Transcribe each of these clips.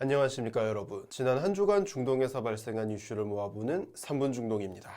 안녕하십니까 여러분. 지난 한 주간 중동에서 발생한 이슈를 모아보는 3분 중동입니다.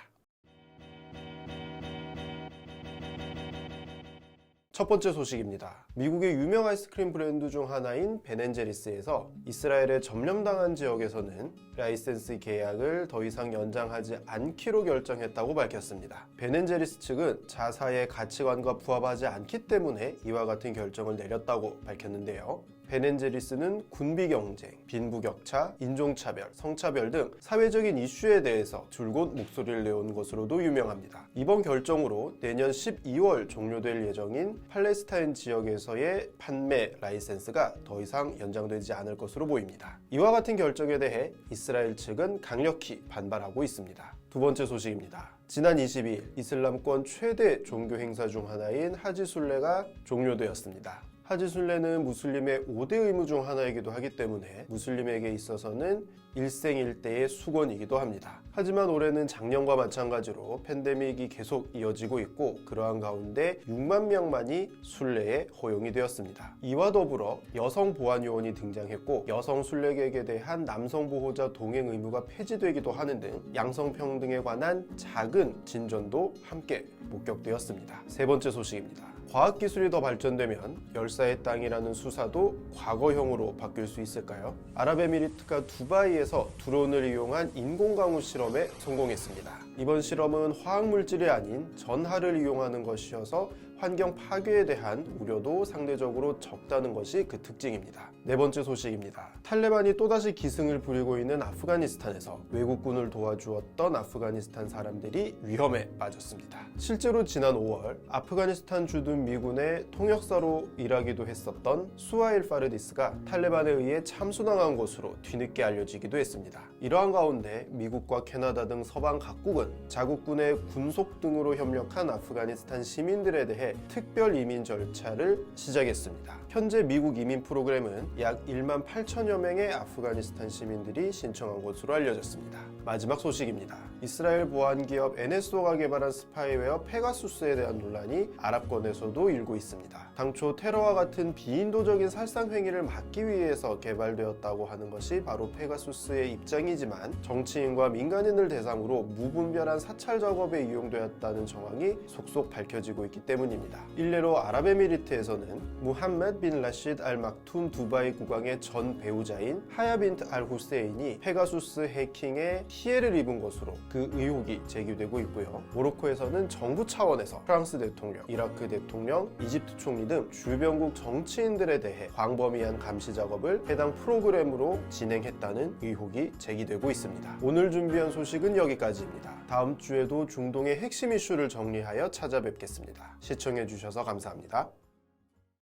첫 번째 소식입니다. 미국의 유명 아이스크림 브랜드 중 하나인 베넨제리스에서 이스라엘에 점령당한 지역에서는 라이센스 계약을 더 이상 연장하지 않기로 결정했다고 밝혔습니다. 베넨제리스 측은 자사의 가치관과 부합하지 않기 때문에 이와 같은 결정을 내렸다고 밝혔는데요. 베넨제리스는 군비 경쟁, 빈부격차, 인종차별, 성차별 등 사회적인 이슈에 대해서 줄곧 목소리를 내온 것으로도 유명합니다. 이번 결정으로 내년 12월 종료될 예정인 팔레스타인 지역에서의 판매 라이센스가 더 이상 연장되지 않을 것으로 보입니다. 이와 같은 결정에 대해 이스라엘 측은 강력히 반발하고 있습니다. 두 번째 소식입니다. 지난 22일 이슬람권 최대 종교 행사 중 하나인 하지 순례가 종료되었습니다. 하지 순례는 무슬림의 5대 의무 중 하나이기도 하기 때문에 무슬림에게 있어서는 일생일대의 수건이기도 합니다. 하지만 올해는 작년과 마찬가지로 팬데믹이 계속 이어지고 있고 그러한 가운데 6만 명만이 순례에 허용이 되었습니다. 이와 더불어 여성 보안요원이 등장했고 여성 순례객에 대한 남성 보호자 동행 의무가 폐지되기도 하는 등 양성평등에 관한 작은 진전도 함께 목격되었습니다. 세 번째 소식입니다. 과학기술이 더 발전되면 열사의 땅이라는 수사도 과거형으로 바뀔 수 있을까요? 아랍에미리트가 두바이에서 드론을 이용한 인공강우 실험에 성공했습니다. 이번 실험은 화학물질이 아닌 전하를 이용하는 것이어서 환경 파괴에 대한 우려도 상대적으로 적다는 것이 그 특징입니다. 네 번째 소식입니다. 탈레반이 또다시 기승을 부리고 있는 아프가니스탄에서 외국군을 도와주었던 아프가니스탄 사람들이 위험에 빠졌습니다. 실제로 지난 5월 아프가니스탄 주둔 미군의 통역사로 일하기도 했었던 수하일 파르디스가 탈레반에 의해 참수당한 것으로 뒤늦게 알려지기도 했습니다. 이러한 가운데 미국과 캐나다 등 서방 각국은 자국군의 군속 등으로 협력한 아프가니스탄 시민들에 대해 특별 이민 절차를 시작했습니다. 현재 미국 이민 프로그램은 약 1만 8천여 명의 아프가니스탄 시민들이 신청한 것으로 알려졌습니다. 마지막 소식입니다. 이스라엘 보안기업 NSO가 개발한 스파이웨어 페가수스에 대한 논란이 아랍권에서도 일고 있습니다. 당초 테러와 같은 비인도적인 살상 행위를 막기 위해서 개발되었다고 하는 것이 바로 페가수스의 입장이지만 정치인과 민간인을 대상으로 무분별한 사찰 작업에 이용되었다는 정황이 속속 밝혀지고 있기 때문입니다. 일례로 아랍에미리트에서는 무함메드 빈 라시드 알 막툰 두바이 국왕의 전 배우자인 하야 빈트 알 후세인이 페가수스 해킹에 피해를 입은 것으로 그 의혹이 제기되고 있고요. 모로코에서는 정부 차원에서 프랑스 대통령, 이라크 대통령, 이집트 총리 등 주변국 정치인들에 대해 광범위한 감시 작업을 해당 프로그램으로 진행했다는 의혹이 제기되고 있습니다. 오늘 준비한 소식은 여기까지입니다. 다음 주에도 중동의 핵심 이슈를 정리하여 찾아뵙겠습니다. 시청해주셔서 감사합니다.